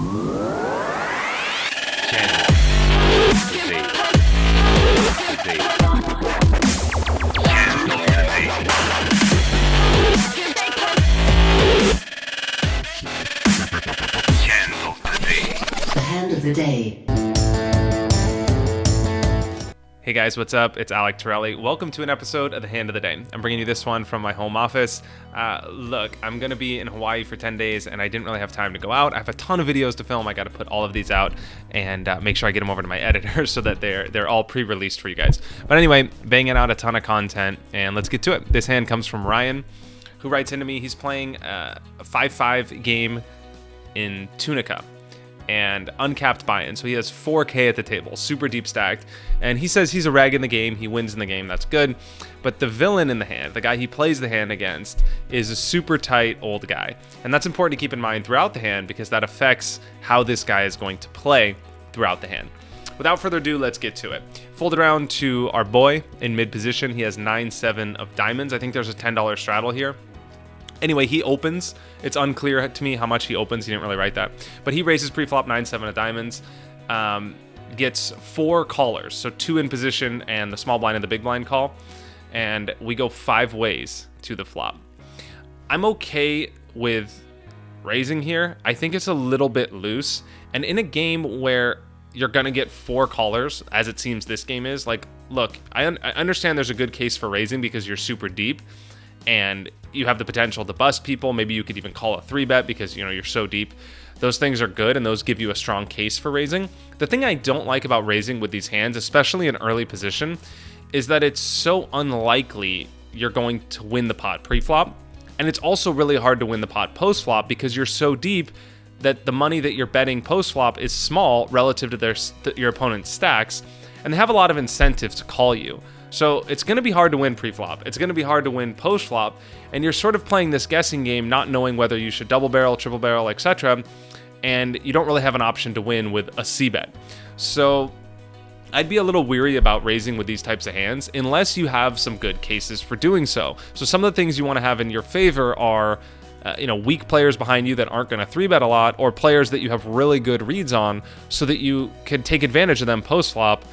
The day. Hey guys, what's up? It's Alec, Torelli. Welcome to an episode of The Hand of the Day. I'm bringing you this one from my home office. Look, I'm going to be in Hawaii for 10 days and I didn't really have time to go out. I have a ton of videos to film. I got to put all of these out and make sure I get them over to my editor so that they're all pre-released for you guys. But anyway, banging out a ton of content and let's get to it. This hand comes from Ryan, who writes into me. He's playing a 5-5 game in Tunica and uncapped buy-in, so he has 4K at the table, super deep stacked, and he says he's a rag in the game, he wins in the game, that's good, but the villain in the hand, the guy he plays the hand against, is a super tight old guy, and that's important to keep in mind throughout the hand because that affects how this guy is going to play throughout the hand. Without further ado, let's get to it. Fold it around to our boy in mid position. He has 9-7 of diamonds. I think there's a $10 straddle here. Anyway, he opens. It's unclear to me how much he opens. He didn't really write that. But he raises pre-flop 9-7 of diamonds, gets 4 callers, so 2 in position and the small blind and the big blind call, and we go 5 ways to the flop. I'm okay with raising here. I think it's a little bit loose, and in a game where you're going to get 4 callers, as it seems this game is, like, look, I understand there's a good case for raising because you're super deep, and you have the potential to bust people. Maybe you could even call a 3-bet because, you know, you're so deep. Those things are good, and those give you a strong case for raising. The thing I don't like about raising with these hands, especially in early position, is that it's so unlikely you're going to win the pot pre-flop, and it's also really hard to win the pot post-flop because you're so deep that the money that you're betting post-flop is small relative to your opponent's stacks, and they have a lot of incentive to call you. So it's going to be hard to win pre-flop. It's going to be hard to win post-flop, and you're sort of playing this guessing game, not knowing whether you should double barrel, triple barrel, etc., and you don't really have an option to win with a c-bet. So I'd be a little weary about raising with these types of hands unless you have some good cases for doing so. So some of the things you want to have in your favor are weak players behind you that aren't going to 3-bet a lot, or players that you have really good reads on so that you can take advantage of them post-flop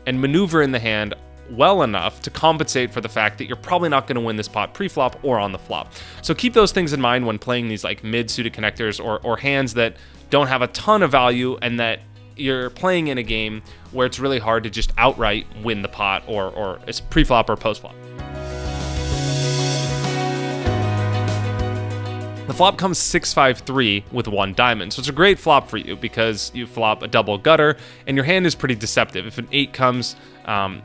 and maneuver in the hand well enough to compensate for the fact that you're probably not going to win this pot pre-flop or on the flop. So keep those things in mind when playing these like mid-suited connectors or hands that don't have a ton of value and that you're playing in a game where it's really hard to just outright win the pot or it's pre-flop or post-flop. The flop comes 6-5-3 with 1 diamond, so it's a great flop for you because you flop a double gutter and your hand is pretty deceptive. If an 8 comes,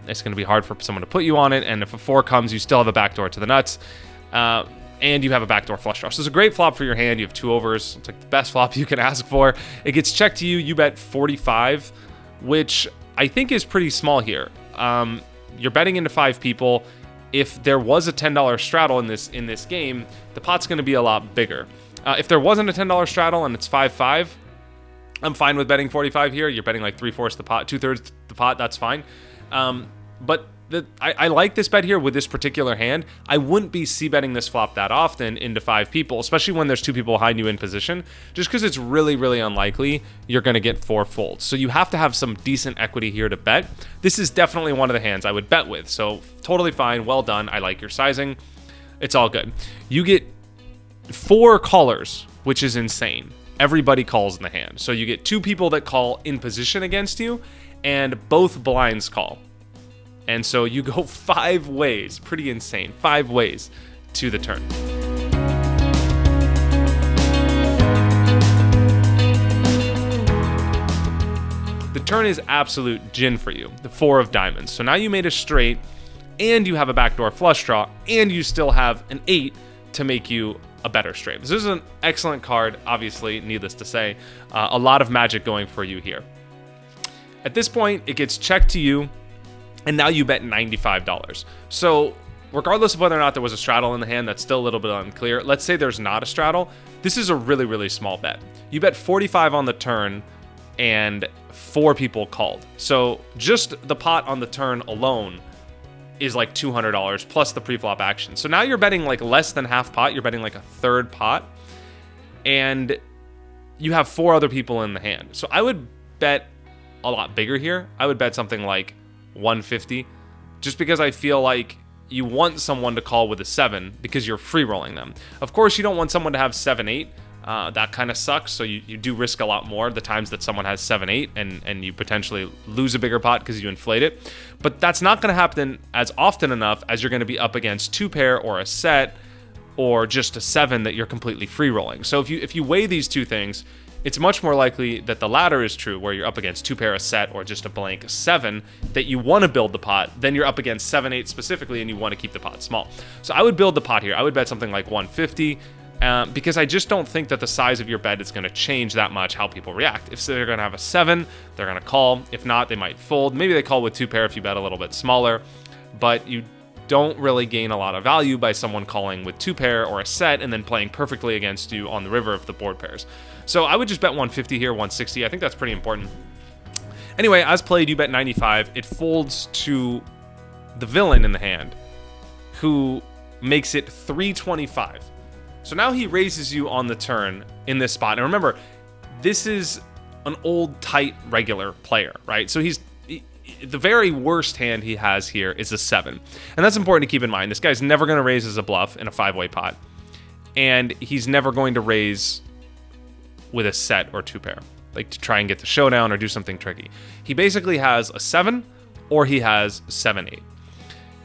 it's going to be hard for someone to put you on it, and if a 4 comes, you still have a backdoor to the nuts, and you have a backdoor flush draw. So it's a great flop for your hand. You have 2 overs. It's like the best flop you can ask for. It gets checked to you. You bet 45, which I think is pretty small here. You're betting into 5 people. If there was a $10 straddle in this game, the pot's going to be a lot bigger. If there wasn't a $10 straddle and it's 5-5, I'm fine with betting 45 here. You're betting like 3/4 the pot, 2/3 the pot. That's fine. But I like this bet here with this particular hand. I wouldn't be c-betting this flop that often into 5 people, especially when there's 2 people behind you in position, just because it's really, really unlikely you're going to get 4 folds. So you have to have some decent equity here to bet. This is definitely one of the hands I would bet with. So totally fine. Well done. I like your sizing. It's all good. You get 4 callers, which is insane. Everybody calls in the hand. So you get 2 people that call in position against you, and both blinds call. And so you go 5 ways, pretty insane, 5 ways to the turn. The turn is absolute gin for you, the 4 of diamonds. So now you made a straight, and you have a backdoor flush draw, and you still have an 8 to make you a better straight. This is an excellent card, obviously, needless to say. A lot of magic going for you here. At this point, it gets checked to you, and now you bet $95. So regardless of whether or not there was a straddle in the hand, that's still a little bit unclear. Let's say there's not a straddle. This is a really, really small bet. You bet 45 on the turn, and 4 people called. So just the pot on the turn alone is like $200 plus the pre-flop action. So now you're betting like less than half pot. You're betting like a third pot. And you have 4 other people in the hand. So I would bet a lot bigger here. I would bet something like 150, just because I feel like you want someone to call with a 7 because you're free rolling them. Of course, you don't want someone to have 7-8. That kind of sucks. So you do risk a lot more the times that someone has 7-8 and you potentially lose a bigger pot because you inflate it. But that's not going to happen as often enough as you're going to be up against 2 pair or a set or just a 7 that you're completely free rolling. So if you weigh these two things, it's much more likely that the latter is true, where you're up against 2 pair, a set, or just a blank 7, that you want to build the pot. Then you're up against 7-8 specifically, and you want to keep the pot small. So I would build the pot here. I would bet something like 150, because I just don't think that the size of your bet is going to change that much how people react. If they're going to have a 7, they're going to call. If not, they might fold. Maybe they call with 2 pair if you bet a little bit smaller, but you don't really gain a lot of value by someone calling with 2 pair or a set and then playing perfectly against you on the river if the board pairs. So I would just bet 150 here, 160. I think that's pretty important. Anyway, as played, you bet 95. It folds to the villain in the hand, who makes it 325. So now he raises you on the turn in this spot. And remember, this is an old, tight, regular player, right? So the very worst hand he has here is a 7. And that's important to keep in mind. This guy's never going to raise as a bluff in a 5-way pot. And he's never going to raise with a set or 2 pair, like to try and get the showdown or do something tricky. He basically has a 7 or he has 7-8.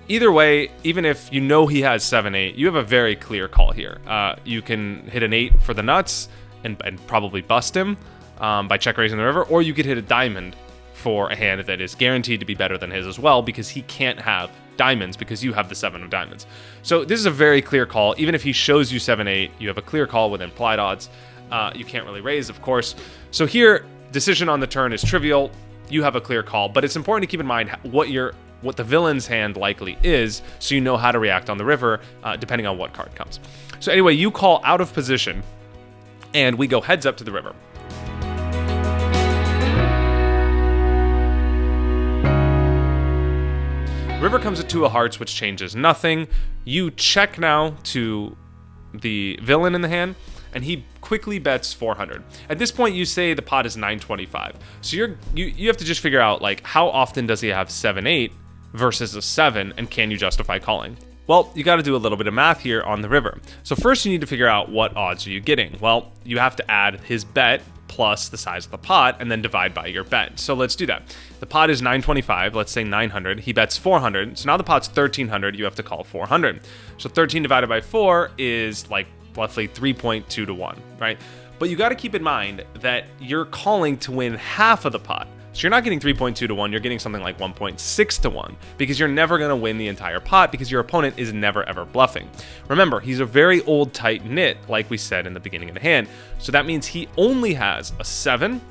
Either way, even if you know he has 7-8, you have a very clear call here. You can hit an 8 for the nuts and probably bust him by check raising the river, or you could hit a diamond for a hand that is guaranteed to be better than his as well, because he can't have diamonds because you have the 7 of diamonds. So this is a very clear call. Even if he shows you 7-8, you have a clear call with implied odds. You can't really raise, of course. So here, decision on the turn is trivial. You have a clear call, but it's important to keep in mind what the villain's hand likely is, so you know how to react on the river, depending on what card comes. So anyway, you call out of position, and we go heads up to the river. River comes at 2 of hearts, which changes nothing. You check now to the villain in the hand, and he quickly bets 400. At this point, you say the pot is 925. So you have to just figure out, like, how often does he have 7-8 versus a 7, and can you justify calling? Well, you got to do a little bit of math here on the river. So first you need to figure out what odds are you getting. Well, you have to add his bet plus the size of the pot and then divide by your bet. So let's do that. The pot is 925, let's say 900. He bets 400. So now the pot's 1300, you have to call 400. So 13 divided by 4 is like roughly 3.2 to 1, right? But you got to keep in mind that you're calling to win half of the pot. So you're not getting 3.2 to 1, you're getting something like 1.6 to 1, because you're never going to win the entire pot because your opponent is never ever bluffing. Remember, he's a very old tight knit, like we said in the beginning of the hand. So that means he only has a 7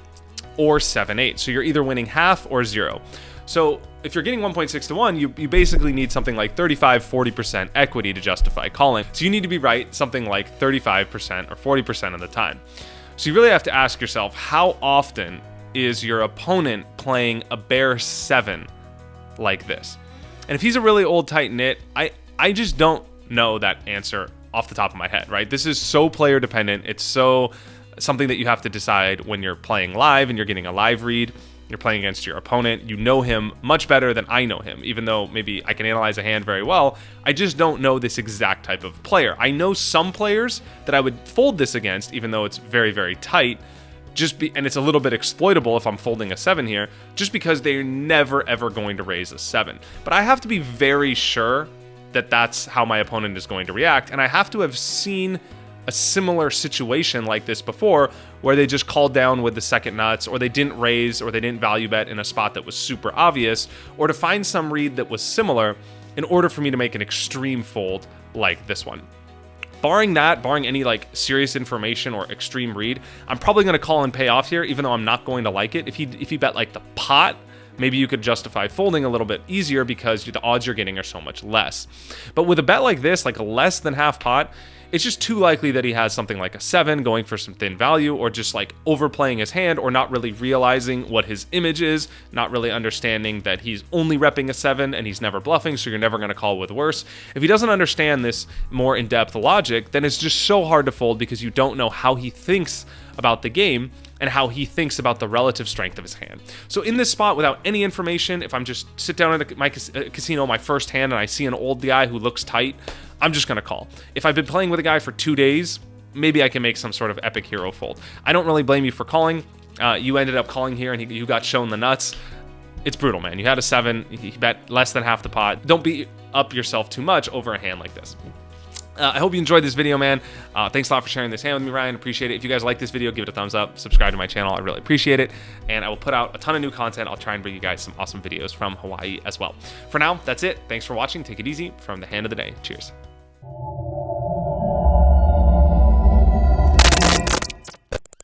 or 7-8. So you're either winning half or 0. So if you're getting 1.6 to 1, you basically need something like 35-40% equity to justify calling. So you need to be right something like 35% or 40% of the time. So you really have to ask yourself, how often is your opponent playing a bare 7 like this? And if he's a really old tight knit, I just don't know that answer off the top of my head, right? This is so player dependent. It's so something that you have to decide when you're playing live and you're getting a live read. You're playing against your opponent. You know him much better than I know him, even though maybe I can analyze a hand very well. I just don't know this exact type of player. I know some players that I would fold this against, even though it's very, very tight, and it's a little bit exploitable if I'm folding a 7 here, just because they're never ever going to raise a 7. But I have to be very sure that that's how my opponent is going to react, and I have to have seen a similar situation like this before, where they just called down with the second nuts, or they didn't raise, or they didn't value bet in a spot that was super obvious, or to find some read that was similar in order for me to make an extreme fold like this one. Barring any like serious information or extreme read, I'm probably going to call and pay off here, even though I'm not going to like it. If you bet like the pot, maybe you could justify folding a little bit easier because the odds you're getting are so much less. But with a bet like this, like a less than half pot, it's just too likely that he has something like a 7 going for some thin value, or just like overplaying his hand, or not really realizing what his image is, not really understanding that he's only repping a 7 and he's never bluffing, so you're never going to call with worse. If he doesn't understand this more in-depth logic, then it's just so hard to fold because you don't know how he thinks about the game and how he thinks about the relative strength of his hand. So in this spot, without any information, if I'm just sit down at my casino, my first hand, and I see an old guy who looks tight, I'm just gonna call. If I've been playing with a guy for 2 days, maybe I can make some sort of epic hero fold. I don't really blame you for calling. You ended up calling here and you got shown the nuts. It's brutal, man. You had a 7, you bet less than half the pot. Don't beat up yourself too much over a hand like this. I hope you enjoyed this video, man. Thanks a lot for sharing this hand with me, Ryan. Appreciate it. If you guys like this video, give it a thumbs up. Subscribe to my channel. I really appreciate it. And I will put out a ton of new content. I'll try and bring you guys some awesome videos from Hawaii as well. For now, that's it. Thanks for watching. Take it easy from the hand of the day. Cheers.